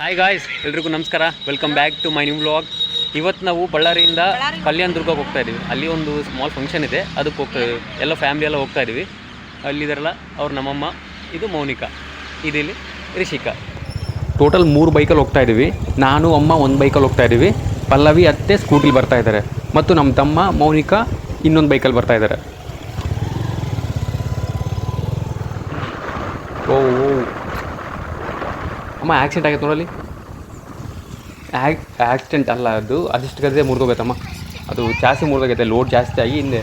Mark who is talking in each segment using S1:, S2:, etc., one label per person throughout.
S1: Hi guys, ಎಲ್ರಿಗೂ ನಮಸ್ಕಾರ. Welcome back to my new vlog. ಇವತ್ತು ನಾವು ಬಳ್ಳಾರಿಯಿಂದ ಕಲ್ಯಾಣ ದುರ್ಗಕ್ಕೆ ಹೋಗ್ತಾ ಇದ್ದೀವಿ. ಅಲ್ಲಿ ಒಂದು ಸ್ಮಾಲ್ ಫಂಕ್ಷನ್ ಇದೆ, ಅದಕ್ಕೆ ಹೋಗ್ತಾ ಇದ್ದೀವಿ. ಎಲ್ಲ ಫ್ಯಾಮಿಲಿ ಎಲ್ಲ ಹೋಗ್ತಾ ಇದ್ದೀವಿ. ಅಲ್ಲಿದ್ದಾರಲ್ಲ ಅವ್ರು ನಮ್ಮಮ್ಮ, ಇದು ಮೌನಿಕಾ, ಇಲ್ಲಿ ರಿಷಿಕಾ. ಟೋಟಲ್ 3 ಬೈಕಲ್ಲಿ ಹೋಗ್ತಾ ಇದ್ದೀವಿ. ನಾನು ಅಮ್ಮ ಒಂದು ಬೈಕಲ್ಲಿ ಹೋಗ್ತಾ ಇದ್ದೀವಿ. ಪಲ್ಲವಿ ಅತ್ತೆ ಸ್ಕೂಟಿಲಿ ಬರ್ತಾ ಇದ್ದಾರೆ ಮತ್ತು ನಮ್ಮ ತಮ್ಮ ಮೌನಿಕಾ ಇನ್ನೊಂದು ಬೈಕಲ್ಲಿ ಬರ್ತಾ ಇದ್ದಾರೆ. ಓ ಅಮ್ಮ, ಆಕ್ಸಿಡೆಂಟ್ ಆಗೈತೆ ನೋಡಲ್ಲಿ. ಆಕ್ಸಿಡೆಂಟ್ ಅಲ್ಲ, ಅದು ಅದಿಷ್ಟು ಗದೆ ಮುರಿದೋಗೈತಮ್ಮ. ಅದು ಜಾಸ್ತಿ ಮುರಿದೋಗೈತೆ, ಲೋಡ್ ಜಾಸ್ತಿ ಆಗಿ ಹಿಂದೆ.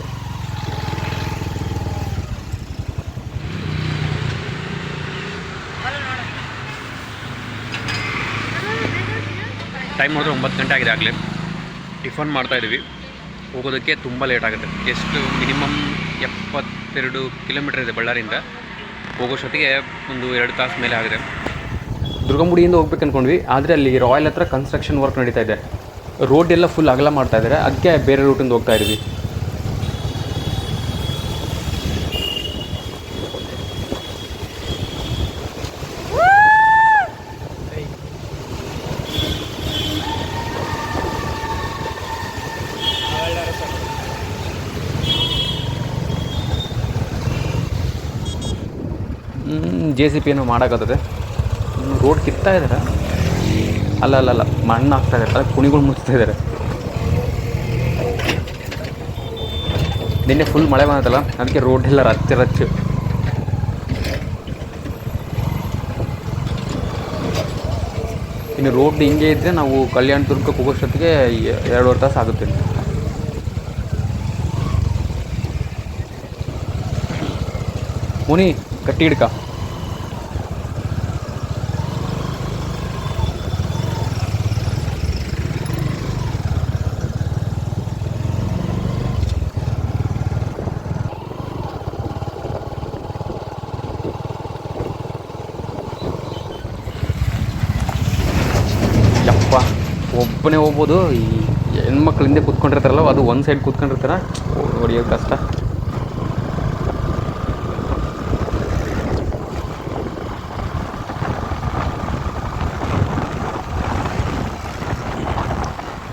S1: ಟೈಮ್ ನೋಡಿದ್ರೆ 9 ಗಂಟೆ ಆಗಿದೆ. ಆಗಲೇ ಟಿಫನ್ ಮಾಡ್ತಾಯಿದ್ದೀವಿ. ಹೋಗೋದಕ್ಕೆ ತುಂಬ ಲೇಟ್ ಆಗುತ್ತೆ. ಎಷ್ಟು ಮಿನಿಮಮ್ 72 ಕಿಲೋಮೀಟರ್ ಇದೆ ಬಳ್ಳಾರಿಯಿಂದ. ಹೋಗೋಷ್ಟೊತ್ತಿಗೆ ಒಂದು 2 ತಾಸು ಮೇಲೆ ಆಗಿದೆ. ದುರ್ಗಂಗುಡಿಯಿಂದ ಹೋಗ್ಬೇಕು ಅಂದ್ಕೊಂಡ್ವಿ, ಆದರೆ ಅಲ್ಲಿ ರಾಯಲ್ ಹತ್ರ ಕನ್ಸ್ಟ್ರಕ್ಷನ್ ವರ್ಕ್ ನಡೀತಾ ಇದೆ. ರೋಡ್ ಎಲ್ಲ ಫುಲ್ ಅಗಲ ಮಾಡ್ತಾ ಇದ್ದಾರೆ, ಅದಕ್ಕೆ ಬೇರೆ ರೂಟಿಂದ ಹೋಗ್ತಾ ಇದ್ವಿ. JCP ಏನೋ ಮಾಡೋಕ್ಕಾಗ್ತದೆ. ರೋಡ್ ಕಿತ್ತಾ ಇದ್ದಾರೆ. ಅಲ್ಲ ಮಣ್ಣು ಹಾಕ್ತಾ ಇದ್ದಾರೆ, ಅದಕ್ಕೆ ಕುಣಿಗಳು ಮುಚ್ತಾ ಇದ್ದಾರೆ. ನಿನ್ನೆ ಫುಲ್ ಮಳೆ ಬಂದತ್ತಲ್ಲ, ಅದಕ್ಕೆ ರೋಡ್ ಎಲ್ಲ ರಚ್ಚು. ಇನ್ನು ರೋಡ್ ಹಿಂಗೆ ಇದ್ದರೆ ನಾವು ಕಲ್ಯಾಣ ದುರ್ಗಕ್ಕೆ ಹೋಗೋಷ್ಟೊತ್ತಿಗೆ 2.5 ತಾಸು ಆಗುತ್ತೆ. ಮುನಿ ಕಟ್ಟಿ ಹಿಡ್ಕ. ಒಬ್ಬನೇ ಹೋಗ್ಬೋದು. ಈ ಹೆಣ್ಮಕ್ಳು ಹಿಂದೆ ಕೂತ್ಕೊಂಡಿರ್ತಾರಲ್ಲ, ಅದು ಒಂದು ಸೈಡ್ ಕೂತ್ಕೊಂಡಿರ್ತಾರ, ಹೊಡಿಯೋದು ಕಷ್ಟ.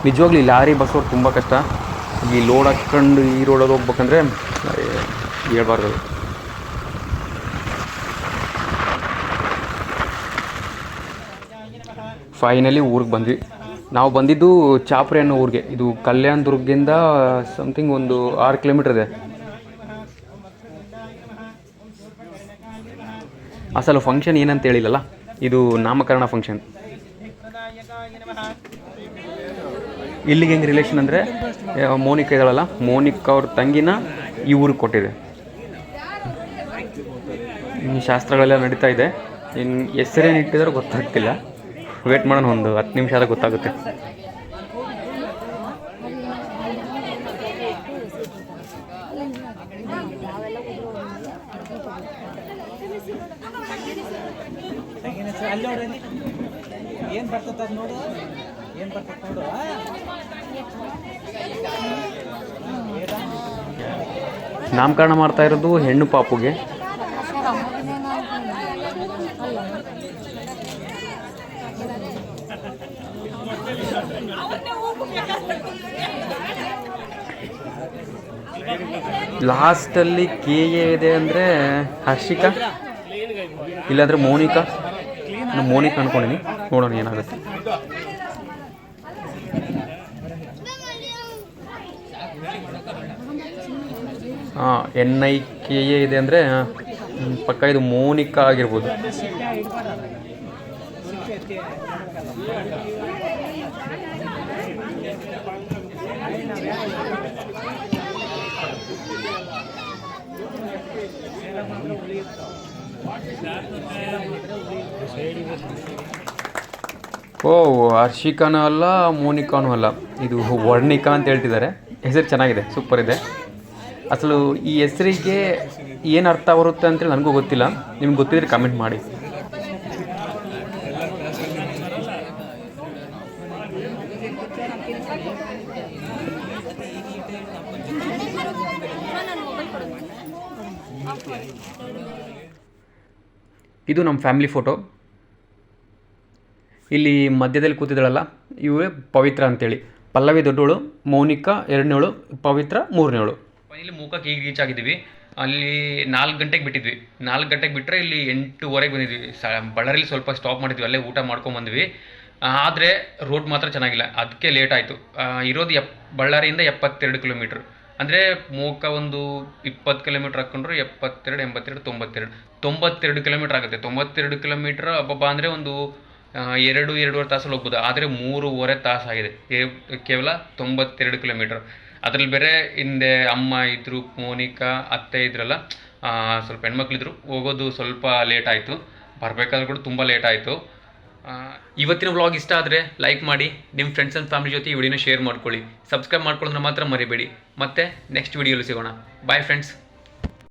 S1: ನಿಜವಾಗ್ಲೂ ಲಾರಿ ಬಸ್ ಅವ್ರು ತುಂಬ ಕಷ್ಟ. ಈ ಲೋಡ್ ಹಾಕ್ಕೊಂಡು ಈ ರೋಡಲ್ಲಿ ಹೋಗ್ಬೇಕಂದ್ರೆ ಹೇಳ್ಬಾರ್ದು. ಫೈನಲಿ ಊರಿಗೆ ಬಂದ್ವಿ. ನಾವು ಬಂದಿದ್ದು ಚಾಪ್ರಿ ಅನ್ನೋ ಊರಿಗೆ. ಇದು ಕಲ್ಯಾಣ ದುರ್ಗದಿಂದ ಸಮಥಿಂಗ್ ಒಂದು 6 ಕಿಲೋಮೀಟರ್ ಇದೆ. ಅಸಲು ಫಂಕ್ಷನ್ ಏನಂತ ಹೇಳಿಲ್ಲಲ್ಲ, ಇದು ನಾಮಕರಣ ಫಂಕ್ಷನ್. ಇಲ್ಲಿಗೆ ಹೆಂಗೆ ರಿಲೇಷನ್ ಅಂದರೆ, ಮೋನಿಕಾ ಇದ್ದಾಳಲ್ಲ, ಮೋನಿಕಾ ಅವ್ರ ತಂಗಿನ ಈ ಊರಿಗೆ ಕೊಟ್ಟಿದೆ. ಶಾಸ್ತ್ರಗಳೆಲ್ಲ ನಡೀತಾ ಇದೆ. ಇನ್ನು ಹೆಸರೇನು ಇಟ್ಟಿದಾರೋ ಗೊತ್ತಾಗ್ತಿಲ್ಲ. ವೇಟ್ ಮಾಡೋಣ, ಒಂದು 10 ನಿಮಿಷ ಆದಾಗ ಗೊತ್ತಾಗುತ್ತೆ. ನಾಮಕರಣ ಮಾಡ್ತಾ ಇರೋದು ಹೆಣ್ಣು ಪಾಪುಗೆ. ಲಾಸ್ಟಲ್ಲಿ KA ಇದೆ ಅಂದರೆ ಹರ್ಷಿಕಾ, ಇಲ್ಲಾಂದರೆ ಮೋನಿಕಾ. ನಾನು ಮೋನಿಕಾ ಅಂದ್ಕೊಂಡಿನಿ, ನೋಡೋಣ ಏನಾಗುತ್ತೆ. NIKA ಇದೆ ಅಂದರೆ ಪಕ್ಕ ಇದು ಮೋನಿಕಾ ಆಗಿರ್ಬೋದು. ಓ, ಹರ್ಷಿಕಾನೂ ಅಲ್ಲ, ಮೋನಿಕಾನೂ ಅಲ್ಲ, ಇದು ವರ್ಣಿಕಾ ಅಂತ ಹೇಳ್ತಿದ್ದಾರೆ. ಹೆಸರು ಚೆನ್ನಾಗಿದೆ, ಸೂಪರ್ ಇದೆ. ಅಸಲು ಈ ಹೆಸರಿಗೆ ಏನು ಅರ್ಥ ಬರುತ್ತೆ ಅಂತೇಳಿ ನನಗೂ ಗೊತ್ತಿಲ್ಲ. ನಿಮ್ಗೆ ಗೊತ್ತಿದ್ರೆ ಕಮೆಂಟ್ ಮಾಡಿ. ಇದು ನಮ್ಮ ಫ್ಯಾಮಿಲಿ ಫೋಟೋ. ಇಲ್ಲಿ ಮಧ್ಯದಲ್ಲಿ ಕೂತಿದ್ದಾಳಲ್ಲ ಇವರೇ ಪವಿತ್ರ ಅಂತೇಳಿ. ಪಲ್ಲವಿ ದೊಡ್ಡವಳು, ಮೌನಿಕಾ ಎರಡನೇವಳು, ಪವಿತ್ರ ಮೂರನೇವಳು. ಇಲ್ಲಿ ಮೂಕಕ್ಕೆ ಈಗ ರೀಚ್ ಆಗಿದ್ದೀವಿ. ಅಲ್ಲಿ 4 ಗಂಟೆಗೆ ಬಿಟ್ಟಿದ್ವಿ. 4 ಗಂಟೆಗೆ ಬಿಟ್ಟರೆ ಇಲ್ಲಿ 8:30 ಬಂದಿದ್ವಿ. ಬಳ್ಳಾರಿಲಿ ಸ್ವಲ್ಪ ಸ್ಟಾಪ್ ಮಾಡಿದ್ವಿ, ಅಲ್ಲೇ ಊಟ ಮಾಡ್ಕೊಂಬಂದ್ವಿ. ಆದರೆ ರೋಡ್ ಮಾತ್ರ ಚೆನ್ನಾಗಿಲ್ಲ, ಅದಕ್ಕೆ ಲೇಟ್ ಆಯಿತು. ಇರೋದು ಬಳ್ಳಾರಿಯಿಂದ 72 ಕಿಲೋಮೀಟ್ರ್. ಅಂದರೆ ಮೂಕ ಒಂದು 20 ಕಿಲೋಮೀಟ್ರ್ ಹಾಕ್ಕೊಂಡ್ರು 72, 82, 92 ಕಿಲೋಮೀಟ್ರ್ ಆಗುತ್ತೆ. 92 ಕಿಲೋಮೀಟ್ರ್ ಅಬ್ಬಬ್ಬ ಅಂದರೆ ಒಂದು 2-2.5 ತಾಸಲ್ಲಿ ಹೋಗ್ಬೋದು. ಆದರೆ 3.5 ತಾಸು ಆಗಿದೆ ಕೇವಲ 92 ಕಿಲೋಮೀಟ್ರ್. ಅದರಲ್ಲಿ ಬೇರೆ ಹಿಂದೆ ಅಮ್ಮ ಇದ್ದರು, ಮೋನಿಕಾ ಅತ್ತೆ ಇದ್ರಲ್ಲ, ಸ್ವಲ್ಪ ಹೆಣ್ಮಕ್ಳಿದ್ರು. ಹೋಗೋದು ಸ್ವಲ್ಪ ಲೇಟ್ ಆಯಿತು, ಬರಬೇಕಾದ್ರೂ ಕೂಡ ತುಂಬ ಲೇಟ್ ಆಯಿತು. ಇವತ್ತಿನ ವ್ಲಾಗ್ ಇಷ್ಟ ಆದರೆ ಲೈಕ್ ಮಾಡಿ, ನಿಮ್ಮ ಫ್ರೆಂಡ್ಸ್ ಆ್ಯಂಡ್ ಫ್ಯಾಮಿಲಿ ಜೊತೆ ಈ ವಿಡಿಯೋನ ಶೇರ್ ಮಾಡ್ಕೊಳ್ಳಿ. ಸಬ್ಸ್ಕ್ರೈಬ್ ಮಾಡ್ಕೊಳ್ಳೋದ್ರೆ ಮಾತ್ರ ಮರಿಬೇಡಿ. ಮತ್ತೆ ನೆಕ್ಸ್ಟ್ ವಿಡಿಯೋಲಿ ಸಿಗೋಣ. Bye friends.